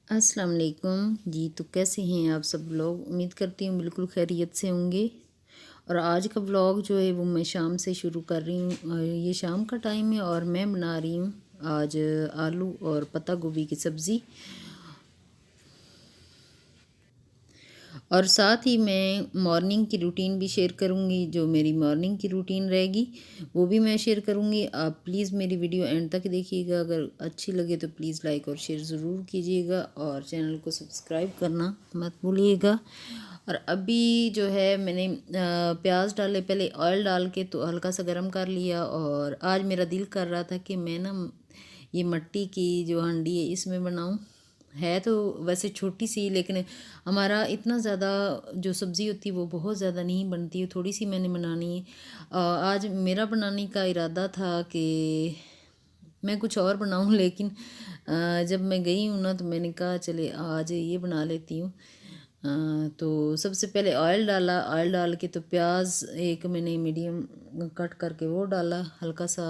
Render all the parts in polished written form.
अस्सलाम वालेकुम जी। तो कैसे हैं आप सब लोग? उम्मीद करती हूँ बिल्कुल खैरियत से होंगे। और आज का व्लॉग जो है वो मैं शाम से शुरू कर रही हूँ। ये शाम का टाइम है और मैं बना रही हूँ आज आलू और पत्ता गोभी की सब्ज़ी। और साथ ही मैं मॉर्निंग की रूटीन भी शेयर करूँगी। जो मेरी मॉर्निंग की रूटीन रहेगी वो भी मैं शेयर करूँगी। आप प्लीज़ मेरी वीडियो एंड तक देखिएगा। अगर अच्छी लगे तो प्लीज़ लाइक और शेयर ज़रूर कीजिएगा और चैनल को सब्सक्राइब करना मत भूलिएगा। और अभी जो है मैंने प्याज डाले, पहले ऑयल डाल के तो हल्का सा गर्म कर लिया। और आज मेरा दिल कर रहा था कि मैं ना ये मिट्टी की जो हांडी है इसमें बनाऊं। है तो वैसे छोटी सी, लेकिन हमारा इतना ज़्यादा जो सब्ज़ी होती है वो बहुत ज़्यादा नहीं बनती है, थोड़ी सी मैंने बनानी है। आज मेरा बनाने का इरादा था कि मैं कुछ और बनाऊं, लेकिन जब मैं गई हूँ ना तो मैंने कहा चले आज ये बना लेती हूँ। तो सबसे पहले ऑयल डाला, ऑयल डाल के तो प्याज एक मैंने मीडियम कट करके वो डाला। हल्का सा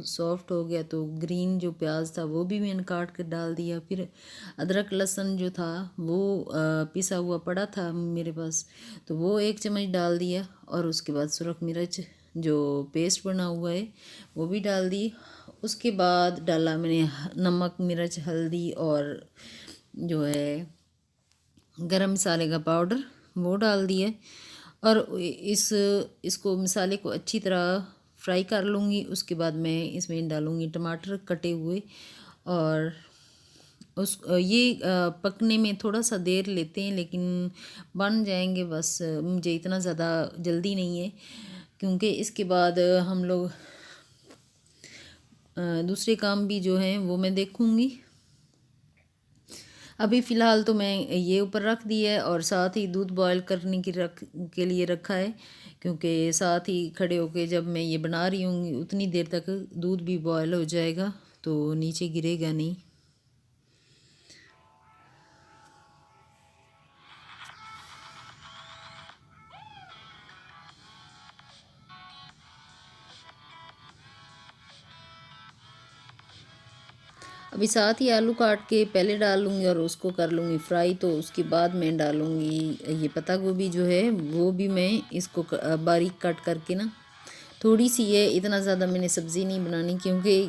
सॉफ्ट हो गया तो ग्रीन जो प्याज था वो भी मैंने काट के डाल दिया। फिर अदरक लहसुन जो था वो पिसा हुआ पड़ा था मेरे पास, तो वो एक चम्मच डाल दिया। और उसके बाद सुरख मिर्च जो पेस्ट बना हुआ है वो भी डाल दी। उसके बाद डाला मैंने नमक, मिर्च, हल्दी और जो है गरम मसाले का पाउडर वो डाल दिया। और इसको मसाले को अच्छी तरह फ्राई कर लूँगी। उसके बाद मैं इसमें डालूँगी टमाटर कटे हुए। और ये पकने में थोड़ा सा देर लेते हैं, लेकिन बन जाएंगे बस। मुझे इतना ज़्यादा जल्दी नहीं है, क्योंकि इसके बाद हम लोग दूसरे काम भी जो हैं वो मैं देखूँगी। अभी फ़िलहाल तो मैं ये ऊपर रख दिया है और साथ ही दूध बॉयल करने की के लिए रखा है, क्योंकि साथ ही खड़े होके जब मैं ये बना रही हूँ उतनी देर तक दूध भी बॉयल हो जाएगा तो नीचे गिरेगा नहीं। अभी साथ ही आलू काट के पहले डाल लूँगी और उसको कर लूँगी फ्राई। तो उसके बाद मैं डालूँगी ये पत्ता गोभी जो है वो भी मैं इसको बारीक कट करके ना, थोड़ी सी है, इतना ज़्यादा मैंने सब्ज़ी नहीं बनानी, क्योंकि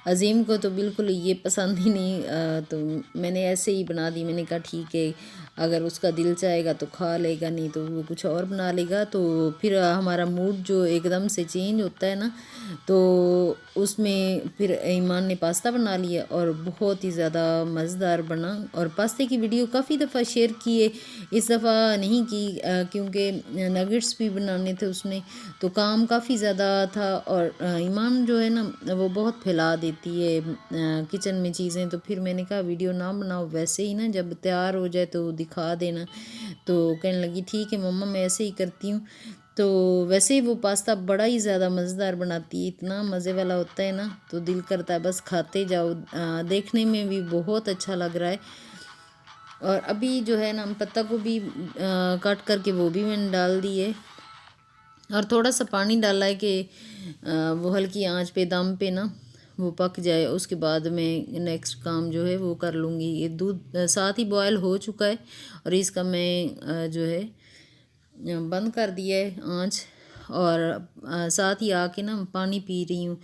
अज़ीम को तो बिल्कुल ये पसंद ही नहीं। तो मैंने ऐसे ही बना दी। मैंने कहा ठीक है, अगर उसका दिल चाहेगा तो खा लेगा, नहीं तो वो कुछ और बना लेगा। तो फिर हमारा मूड जो एकदम से चेंज होता है ना, तो उसमें फिर ईमान ने पास्ता बना लिया और बहुत ही ज़्यादा मज़ेदार बना। और पास्ते की वीडियो काफ़ी दफ़ा शेयर की है, इस दफ़ा नहीं की क्योंकि नगेट्स भी बनाने थे उसने, तो काम काफ़ी ज़्यादा था। और ईमान जो है ना वो बहुत फैला देती है किचन में चीज़ें, तो फिर मैंने कहा वीडियो ना बनाओ, वैसे ही ना जब तैयार हो जाए तो दिखा देना। तो कहने लगी ठीक है मम्मा मैं ऐसे ही करती हूँ। तो वैसे ही वो पास्ता बड़ा ही ज़्यादा मज़ेदार बनाती है, इतना मज़े वाला होता है ना, तो दिल करता है बस खाते जाओ। देखने में भी बहुत अच्छा लग रहा है। और अभी जो है ना पत्ता को भी काट करके वो भी मैंने डाल दी है। और थोड़ा सा पानी डाला है कि वो हल्की आंच पे दम पे ना वो पक जाए। उसके बाद मैं नेक्स्ट काम जो है वो कर लूँगी। ये दूध साथ ही बॉयल हो चुका है और इसका मैं जो है बंद कर दिया है आँच। और साथ ही आके ना पानी पी रही हूँ।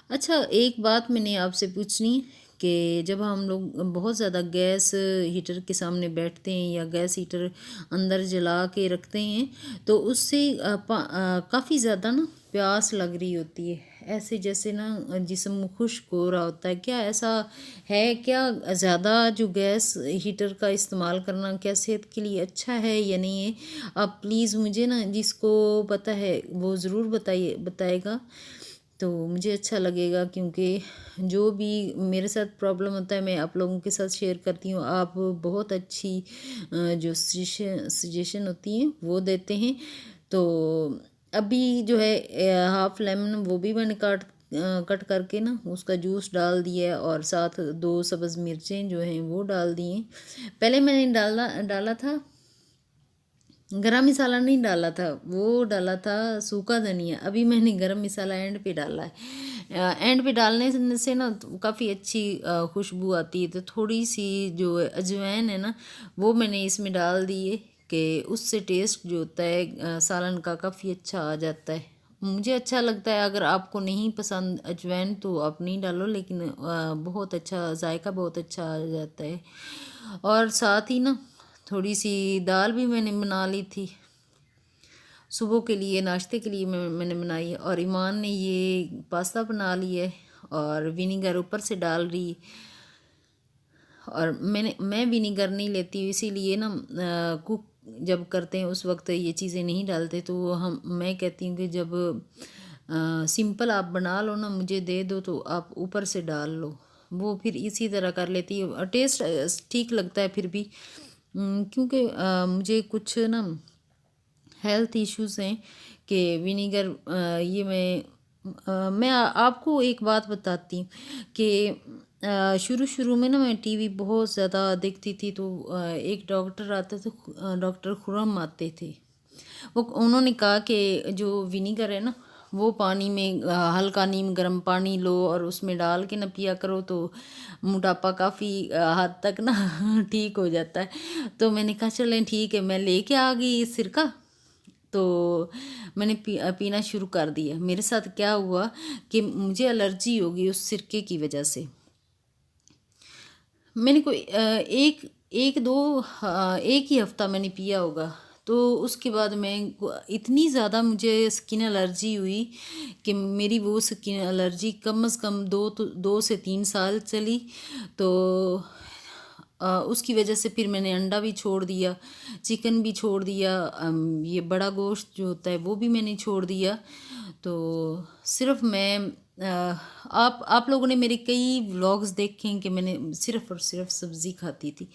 अच्छा, एक बात मैंने आपसे पूछनी कि जब हम लोग बहुत ज़्यादा गैस हीटर के सामने बैठते हैं या गैस हीटर अंदर जला के रखते हैं तो उससे काफ़ी ज़्यादा ना प्यास लग रही होती है, ऐसे जैसे ना जिस्म खुश्क हो रहा होता है। क्या ऐसा है? क्या ज़्यादा जो गैस हीटर का इस्तेमाल करना क्या सेहत के लिए अच्छा है या नहीं है? आप प्लीज़ मुझे ना, जिसको पता है वो ज़रूर बताएगा तो मुझे अच्छा लगेगा, क्योंकि जो भी मेरे साथ प्रॉब्लम होता है मैं आप लोगों के साथ शेयर करती हूँ। आप बहुत अच्छी जो सजेशन होती हैं वो देते हैं। तो अभी जो है हाफ लेमन वो भी मैंने कट करके ना उसका जूस डाल दिया है और साथ दो सब्ज़ मिर्चें जो हैं वो डाल दी हैं। पहले मैंने डाला डाला था गरम मसाला, नहीं डाला था, वो डाला था सूखा धनिया। अभी मैंने गरम मसाला एंड पे डाला है। एंड पे डालने से ना तो काफ़ी अच्छी खुशबू आती है। तो थोड़ी सी जो अजवाइन है ना वो मैंने इसमें डाल दी है कि उससे टेस्ट जो होता है सालन का काफ़ी अच्छा आ जाता है। मुझे अच्छा लगता है। अगर आपको नहीं पसंद अजवाइन तो आप नहीं डालो, लेकिन बहुत अच्छा जायका बहुत अच्छा आ जाता है। और साथ ही ना थोड़ी सी दाल भी मैंने बना ली थी सुबह के लिए, नाश्ते के लिए मैंने बनाई है। और ईमान ने ये पास्ता बना लिया है और विनीगर ऊपर से डाल रही। और मैं विनीगर नहीं लेती हूँ, इसीलिए ना कुक जब करते हैं उस वक्त ये चीज़ें नहीं डालते। तो मैं कहती हूँ कि जब सिंपल आप बना लो ना, मुझे दे दो तो आप ऊपर से डाल लो। वो फिर इसी तरह कर लेती है और टेस्ट ठीक लगता है फिर भी। क्योंकि मुझे कुछ ना हेल्थ इश्यूज हैं कि विनीगर ये मैं आपको एक बात बताती हूँ कि शुरू शुरू में ना मैं टीवी बहुत ज़्यादा देखती थी। तो एक डॉक्टर आते थे, डॉक्टर खुरम आते थे। वो उन्होंने कहा कि जो विनीगर है ना वो पानी में हल्का नीम गर्म पानी लो और उसमें डाल के ना पिया करो तो मोटापा काफ़ी हद तक ना ठीक हो जाता है। तो मैंने कहा चलें ठीक है, मैं लेके आ गई सिरका। तो मैंने पीना शुरू कर दिया। मेरे साथ क्या हुआ कि मुझे एलर्जी हो गई उस सिरके की वजह से। मैंने कोई एक ही हफ्ता मैंने पिया होगा। तो उसके बाद मैं इतनी ज़्यादा मुझे स्किन एलर्जी हुई कि मेरी वो स्किन एलर्जी कम से कम 2 से 3 साल चली। तो उसकी वजह से फिर मैंने अंडा भी छोड़ दिया, चिकन भी छोड़ दिया, ये बड़ा गोश्त जो होता है वो भी मैंने छोड़ दिया। तो सिर्फ मैं आप लोगों ने मेरे कई व्लॉग्स देखे हैं कि मैंने सिर्फ और सिर्फ सब्ज़ी खाती थी।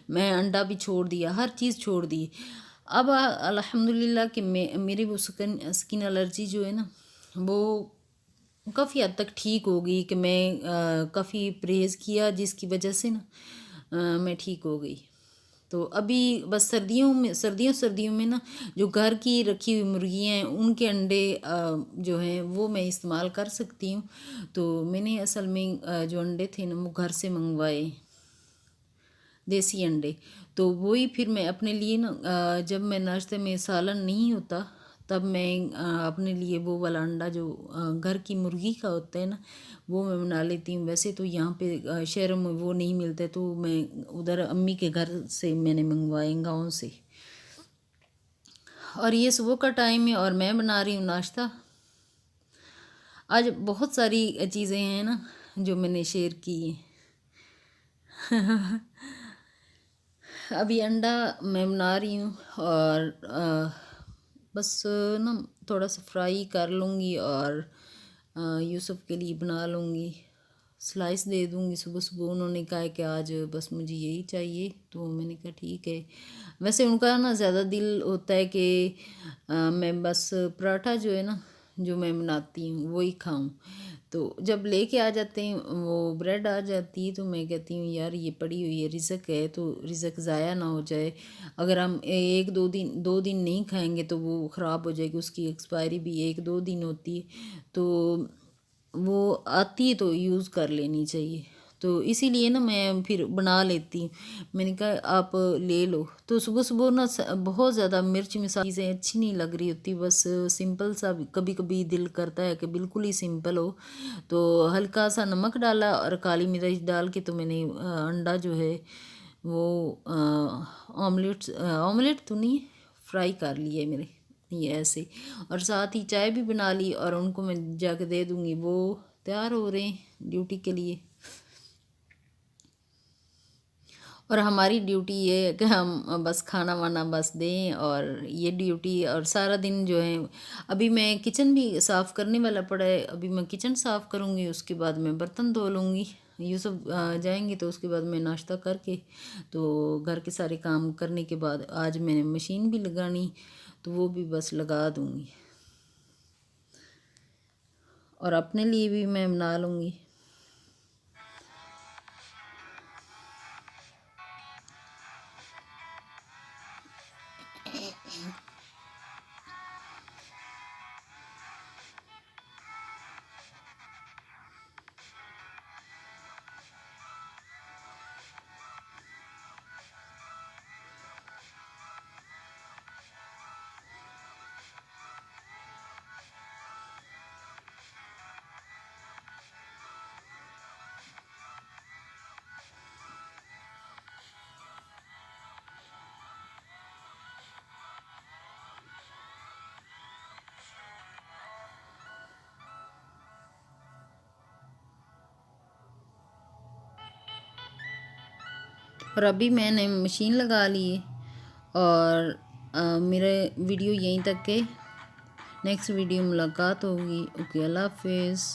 मैं अंडा भी छोड़ दिया, हर चीज़ छोड़ दी। अब अल्हम्दुलिल्लाह कि मेरी वो स्किन एलर्जी जो है ना वो काफ़ी हद तक ठीक हो गई कि मैं काफ़ी परहेज़ किया जिसकी वजह से ना मैं ठीक हो गई। तो अभी बस सर्दियों में ना जो घर की रखी हुई मुर्गियाँ हैं उनके अंडे जो हैं वो मैं इस्तेमाल कर सकती हूँ। तो मैंने असल में जो अंडे थे ना वो घर से मंगवाए, देसी अंडे। तो वही फिर मैं अपने लिए ना जब मैं नाश्ते में सालन नहीं होता तब मैं अपने लिए वो वाला अंडा जो घर की मुर्गी का होता है ना वो मैं बना लेती हूँ। वैसे तो यहाँ पे शहरों में वो नहीं मिलता, तो मैं उधर अम्मी के घर से मैंने मंगवाए गाँव से। और ये सुबह का टाइम है और मैं बना रही हूँ नाश्ता। आज बहुत सारी चीज़ें हैं ना जो मैंने शेयर की हैं। अभी अंडा मैं बना रही हूँ और बस ना थोड़ा सा फ्राई कर लूँगी और यूसुफ के लिए बना लूँगी, स्लाइस दे दूँगी। सुबह सुबह उन्होंने कहा है कि आज बस मुझे यही चाहिए, तो मैंने कहा ठीक है। वैसे उनका ना ज़्यादा दिल होता है कि मैं बस पराठा जो है ना जो मैं बनाती हूँ वही खाऊं। तो जब लेके आ जाते हैं वो ब्रेड आ जाती है तो मैं कहती हूँ यार ये पड़ी हुई है, रिज़क है तो रिज़क ज़ाया ना हो जाए। अगर हम 1-2 दिन नहीं खाएंगे तो वो ख़राब हो जाएगी, उसकी एक्सपायरी भी 1-2 दिन होती है। तो वो आती है तो यूज़ कर लेनी चाहिए। तो इसीलिए ना मैं फिर बना लेती हूँ। मैंने कहा आप ले लो। तो सुबह सुबह ना बहुत ज़्यादा मिर्च मिसाली चीज़ें अच्छी नहीं लग रही होती, बस सिंपल सा कभी कभी दिल करता है कि बिल्कुल ही सिंपल हो। तो हल्का सा नमक डाला और काली मिर्च डाल के तो मैंने अंडा जो है वो ऑमलेट तो नहीं, फ्राई कर लिया है मेरे ये ऐसे। और साथ ही चाय भी बना ली और उनको मैं जाके दे दूँगी, वो तैयार हो रहे हैं ड्यूटी के लिए। और हमारी ड्यूटी ये है कि हम बस खाना वाना बस दें, और ये ड्यूटी और सारा दिन जो है। अभी मैं किचन भी साफ़ करने वाला पड़ा है, अभी मैं किचन साफ़ करूँगी, उसके बाद मैं बर्तन धो लूँगी। यूसुफ जाएंगे तो उसके बाद मैं नाश्ता करके तो घर के सारे काम करने के बाद आज मैंने मशीन भी लगानी तो वो भी बस लगा दूँगी और अपने लिए भी मैं बना लूँगी। और अभी मैंने मशीन लगा ली है। और मेरा वीडियो यहीं तक के, नेक्स्ट वीडियो मुलाकात होगी। ओके, अल्लाह हाफिज़।